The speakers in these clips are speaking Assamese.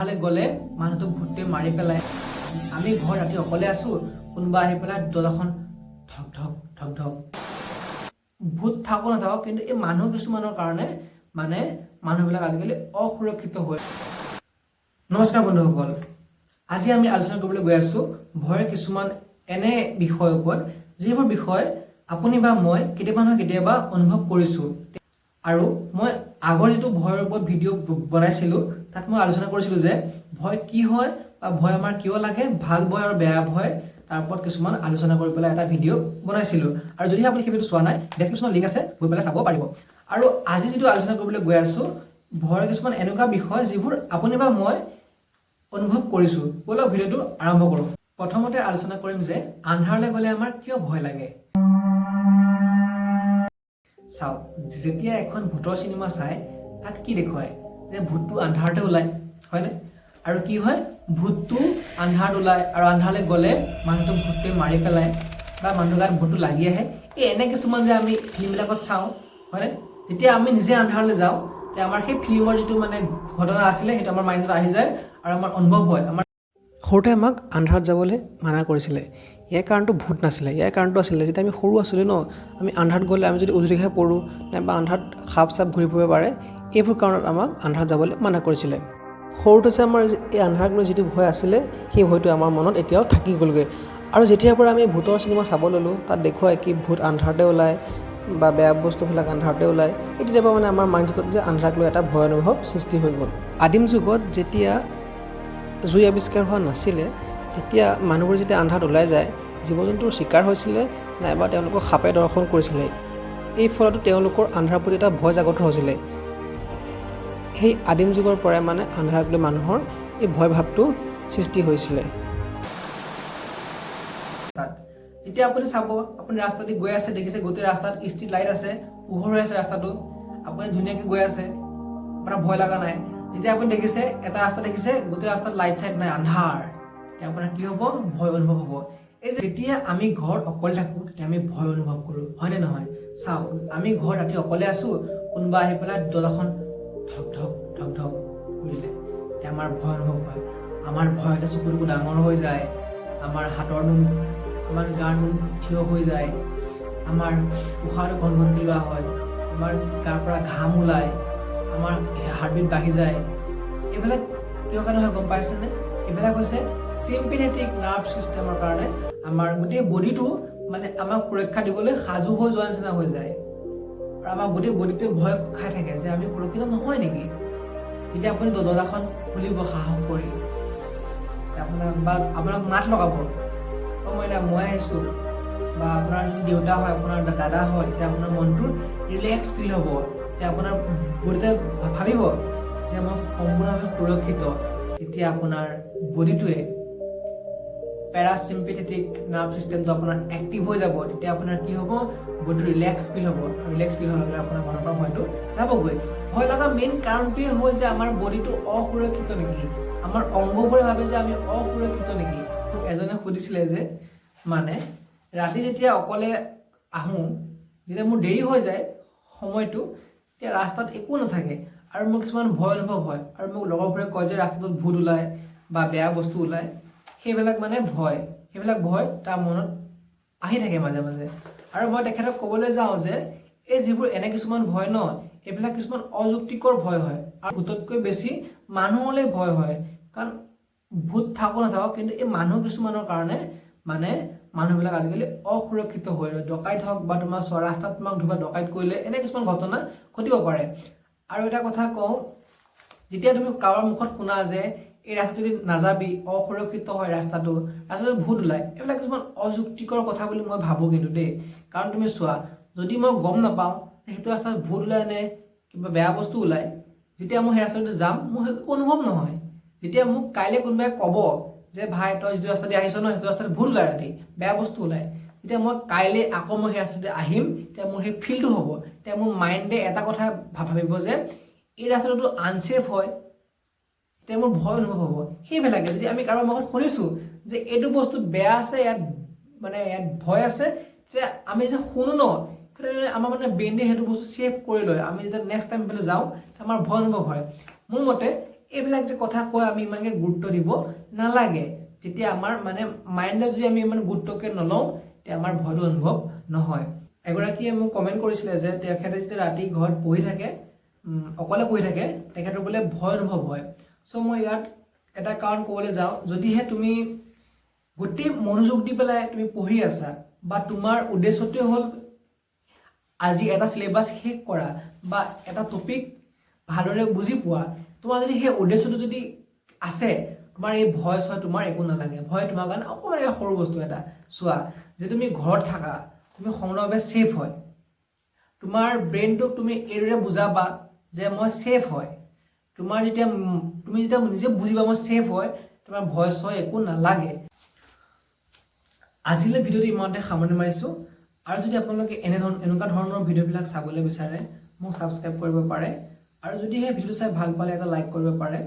গ'লে মানুহটোক ভূতে মাৰি পেলাই আমি ঘৰ ৰাতি অকলে আছো কোনোবা আহি পেলাই দৰ্জাখন ঠক ঠক ঠক ঠক ভূত থাকো নাথাকক কিন্তু এই মানুহ কিছুমানৰ কাৰণে মানে মানুহবিলাক আজিকালি অসুৰক্ষিত হৈ নমস্কাৰ বন্ধুসকল আজি আমি আলোচনা কৰিবলৈ গৈ আছো ভয়ৰ কিছুমান এনে বিষয়ৰ ওপৰত যিবোৰ বিষয় আপুনি বা মই কেতিয়াবা অনুভৱ কৰিছো আৰু মই আগৰ যেটো ভয়ৰ ওপৰত ভিডিঅ' বনাইছিলো তাত মই আলোচনা কৰিছিলো যে ভয় কি হয় বা ভয় আমাৰ কিয় লাগে ভাল ভয় আৰু বেয়া ভয় তাৰ ওপৰত কিছুমান আলোচনা কৰি পেলাই এটা ভিডিঅ' বনাইছিলো আৰু যদি আপুনি সেই ভিডিঅ'টো চোৱা নাই ডেসক্ৰিপচনত লিংক আছে গৈ পেলাই চাব পাৰিব আৰু আজি যেটো আলোচনা কৰিবলৈ গৈ আছো ভয়ৰ কিছুমান এনেকুৱা বিষয় যিবোৰ আপুনি বা মই অনুভৱ কৰিছো বলক ভিডিঅ'টো আৰম্ভ কৰো প্ৰথমতে আলোচনা কৰিম যে আন্ধাৰলৈ গ'লে আমাৰ কিয় ভয় লাগে চাও যেতিয়া এখন ভূতৰ সিনেমা চাই তাত কি দেখুৱায় যে ভূতটো আন্ধাৰতে ওলাই হয় না আৰু কি হয় ভূতটো আন্ধাৰত ওলাই আৰু আন্ধাৰলৈ গ'লে মানুহটো ভূতে মাৰি পেলাই বা মানুহৰ গাত ভূতটো লাগি আহে এই এনে কিছুমান যে আমি ফিল্মবিলাকত চাওঁ হয় না যেতিয়া আমি নিজে আন্ধাৰলৈ যাওঁ তে আমাৰ সেই ফিল্মৰ যেটো মানে ঘটনা আছিলে সেইটো আমাৰ মাইণ্ডত আহি যায় আৰু আমাৰ অনুভৱ হয় আমাৰ সৰুতে আমাক আন্ধাৰত যাবলৈ মানা কৰিছিলে ইয়াৰ কাৰণটো ভূত নাছিলে ইয়াৰ কাৰণটো আছিলে যেতিয়া আমি সৰু আছিলোঁ ন আমি আন্ধাৰত গ'লে আমি যদি উজুৰিখাই পৰোঁ নাইবা আন্ধাৰত সাপ চাপ ঘূৰি ফুৰিব পাৰে এইবোৰ কাৰণত আমাক আন্ধাৰত যাবলৈ মানা কৰিছিলে সৰুতে যে আমাৰ এই আন্ধাৰক লৈ যিটো ভয় আছিলে সেই ভয়টো আমাৰ মনত এতিয়াও থাকি গ'লগৈ আৰু যেতিয়াৰ পৰা আমি ভূতৰ চিনেমা চাব ল'লোঁ তাত দেখুৱায় কি ভূত আন্ধাৰতে ওলায় বা বেয়া বস্তুবিলাক আন্ধাৰতে ওলায় এই তেতিয়াৰ পৰা মানে আমাৰ মাইণ্ডছেটত যে আন্ধাৰক লৈ এটা ভয় অনুভৱ সৃষ্টি হৈ গ'ল আদিম যুগত যেতিয়া জুই আৱিষ্কাৰ হোৱা নাছিলে তেতিয়া মানুহবোৰ যেতিয়া আন্ধাৰত ওলাই যায় জীৱ জন্তুৰ চিকাৰ হৈছিলে নাইবা তেওঁলোকক সাপে দৰ্শন কৰিছিলে এই ফলতো তেওঁলোকৰ আন্ধাৰৰ প্ৰতি এটা ভয় জাগ্ৰত হৈছিলে সেই আদিম যুগৰ পৰাই মানে আন্ধাৰক লৈ মানুহৰ এই ভয় ভাৱটো সৃষ্টি হৈছিলে যেতিয়া আপুনি চাব আপুনি ৰাস্তাতে গৈ আছে দেখিছে গোটেই ৰাস্তাত ষ্ট্ৰীট লাইট আছে পোহৰ হৈ আছে ৰাস্তাটো আপুনি ধুনীয়াকৈ গৈ আছে আপোনাৰ ভয় লগা নাই যেতিয়া আপুনি দেখিছে এটা ৰাস্তা দেখিছে গোটেই ৰাস্তাত লাইট চাইট নাই আন্ধাৰ আপোনাৰ কি হ'ব ভয় অনুভৱ হ'ব এই যেতিয়া আমি ঘৰত অকলে থাকো তেতিয়া আমি ভয় অনুভৱ কৰোঁ হয়নে নহয় চাওক আমি ঘৰত ৰাতি অকলে আছো কোনোবা আহি পেলাই দৰ্জাখন ঠক ঠক ঠক ঠক কৰিলে তেতিয়া আমাৰ ভয় অনুভৱ হয় আমাৰ ভয়তে চকুটো ডাঙৰ হৈ যায় আমাৰ হাতৰ নোম আমাৰ গাৰ নোম থিয় হৈ যায় আমাৰ উশাহটো ঘন ঘনকৈ লোৱা হয় আমাৰ গাৰ পৰা ঘাম ওলায় আমাৰ হাৰ্টবিট বাঢ়ি যায় এইবিলাক কিয় কাৰণে হয় গম পাইছেনে এইবিলাক হৈছে চিম্পেথেটিক নাৰ্ভ ছিষ্টেমৰ কাৰণে আমাৰ গোটেই বডিটো মানে আমাক সুৰক্ষা দিবলৈ সাজু হৈ যোৱা নিচিনা হৈ যায় আৰু আমাৰ গোটেই বডিটোৱে ভয় খাই থাকে যে আমি সুৰক্ষিত নহয় নেকি যেতিয়া আপুনি দৰ্জাখন খুলিব সাহস কৰি আপোনাক মাত লগাব মই আহিছোঁ বা আপোনাৰ যদি দেউতা হয় আপোনাৰ দাদা হয় তেতিয়া আপোনাৰ মনটো ৰিলেক্স ফিল হ'ব তেতিয়া আপোনাৰ বডিতে ভাবিব যে মই সম্পূৰ্ণভাৱে সুৰক্ষিত তেতিয়া আপোনাৰ বডিটোৱে পেৰাচিম্পেথেটিক নাৰ্ভ ছিষ্টেমটো আপোনাৰ এক্টিভ হৈ যাব তেতিয়া আপোনাৰ কি হ'ব বডিটো ৰিলেক্স ফিল হ'ব ৰিলেক্স ফিল হোৱাৰ লগে লগে আপোনাৰ মনৰ পৰা ভয়টো যাবগৈ ভয় লগা মেইন কাৰণটোৱে হ'ল যে আমাৰ বডিটো অসুৰক্ষিত নেকি আমাৰ অংগবোৰে ভাবে যে আমি অসুৰক্ষিত নেকি মোক এজনে সুধিছিলে যে মানে ৰাতি যেতিয়া অকলে আহোঁ যেতিয়া মোৰ দেৰি হৈ যায় সময়টো তেতিয়া ৰাস্তাত একো নাথাকে আৰু মোৰ কিছুমান ভয় অনুভৱ হয় আৰু মোক লগৰবোৰে কয় যে ৰাস্তাটোত ভূত ওলায় বা বেয়া বস্তু ওলায় সেইবিলাক মানে সেইবিলাক ভয় তাৰ মনত আহি থাকে মাজে মাজে আৰু মই তেখেতক ক'বলৈ যাওঁ যে এই যিবোৰ এনে কিছুমান ভয় ন এইবিলাক কিছুমান অযুক্তিকৰ ভয় হয় আৰু ভূততকৈ বেছি মানুহলৈ ভয় হয় কাৰণ ভূত থাকো নাথাকক কিন্তু এই মানুহ কিছুমানৰ কাৰণে মানে মানুহবিলাক আজিকালি অসুৰক্ষিত হৈ ৰয় ডকাইত হওক বা তোমাৰ ৰাস্তাত তোমাক ধুবা ডকাইত কৰিলে এনে কিছুমান ঘটনা ঘটিব পাৰে আৰু এটা কথা কওঁ যেতিয়া তুমি কাৰোবাৰ মুখত শুনা যে এই ৰাস্তাটোদি নাযাবি অসুৰক্ষিত হয় ৰাস্তাটোত ভূত ওলায় এইবিলাক কিছুমান অযুক্তিকৰ কথা বুলি মই ভাবোঁ কিন্তু দেই কাৰণ তুমি চোৱা যদি মই গম নাপাওঁ যে সেইটো ৰাস্তাত ভূত ওলাই নে কিবা বেয়া বস্তু ওলায় যেতিয়া মই সেই ৰাস্তাটোত যাম মোৰ একো অনুভৱ নহয় যেতিয়া মোক কাইলৈ কোনোবাই ক'ব যে ভাই তই যিটো ৰাস্তাদি আহিছ ন সেইটো ৰাস্তাত ভূত ওলাই ৰাতি বেয়া বস্তু ওলায় যেতিয়া মই কাইলৈ আকৌ মই সেই ৰাস্তাটোদি আহিম তেতিয়া মোৰ সেই ফিলটো হ'ব তেতিয়া মোৰ মাইণ্ডে এটা কথা ভাবিব যে এই ৰাস্তাটো আনছেফ হয় তেতিয়া মোৰ ভয় অনুভৱ হ'ব সেইবিলাকে যদি আমি কাৰোবাৰ মুখত শুনিছোঁ যে এইটো বস্তু বেয়া আছে ইয়াত ভয় আছে তেতিয়া আমি যে শুনো ন আমাৰ মানে ব্ৰেইনে সেইটো বস্তু ছেভ কৰি লয় আমি যেতিয়া নেক্সট টাইম যাওঁ আমাৰ ভয় অনুভৱ হয় মোৰ মতে এইবিলাক যে কথা কয় আমি ইমানকৈ গুৰুত্ব দিব নালাগে যেতিয়া আমাৰ মানে মাইণ্ডত যদি আমি ইমান গুৰুত্বকৈ নলওঁ তেতিয়া আমাৰ ভয়টো অনুভৱ নহয় এগৰাকীয়ে মোক কমেণ্ট কৰিছিলে যে তেখেতে যেতিয়া ৰাতি ঘৰত পঢ়ি থাকে অকলে পঢ়ি থাকে তেখেতৰ বোলে ভয় অনুভৱ হয় চ' মই ইয়াত এটা কাৰণ ক'বলৈ যাওঁ যদিহে তুমি গোটেই মনোযোগ দি পেলাই তুমি পঢ়ি আছা বা তোমাৰ উদ্দেশ্যটোৱে হ'ল আজি এটা সিলেবাস শেষ কৰা বা এটা টপিক ভালদৰে বুজি পোৱা তোমাৰ যদি সেই উদ্দেশ্যটো যদি আছে তোমাৰ এই ভয় ছয় তোমাৰ একো নালাগে ভয় তোমাৰ কাৰণে অকণমান সৰু বস্তু এটা চোৱা যে তুমি ঘৰত থাকা তুমি সম্পূৰ্ণভাৱে ছেফ হয় তোমাৰ ব্ৰেইনটোক তুমি এইদৰে বুজাবা যে মই ছেফ হয় তুমি যেতিয়া নিজে বুজিবা মই ছেফ হয় তোমাৰ ভয় ছয় একো নালাগে আজিলৈ ভিডিঅ'টো ইমানতে সামৰণি মাৰিছোঁ আৰু যদি আপোনালোকে এনেকুৱা ধৰণৰ ভিডিঅ'বিলাক চাবলৈ বিচাৰে মোক ছাবস্ক্ৰাইব কৰিব পাৰে আৰু যদি সেই ভিডিঅ' চাই ভাল পালে এটা লাইক কৰিব পাৰে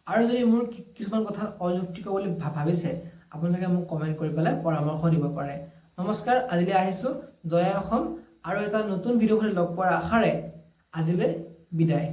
আৰু যদি মোৰ কিছুমান কথা অযুক্তিক বুলি ভাবিছে আপোনালোকে মোক কমেণ্ট কৰি পেলাই পৰামৰ্শ দিব পাৰে নমস্কাৰ আজিলৈ আহিছোঁ জয় অসম আৰু এটা নতুন ভিডিঅ' লগ পোৱাৰ আশাৰে আজিলৈ বিদায়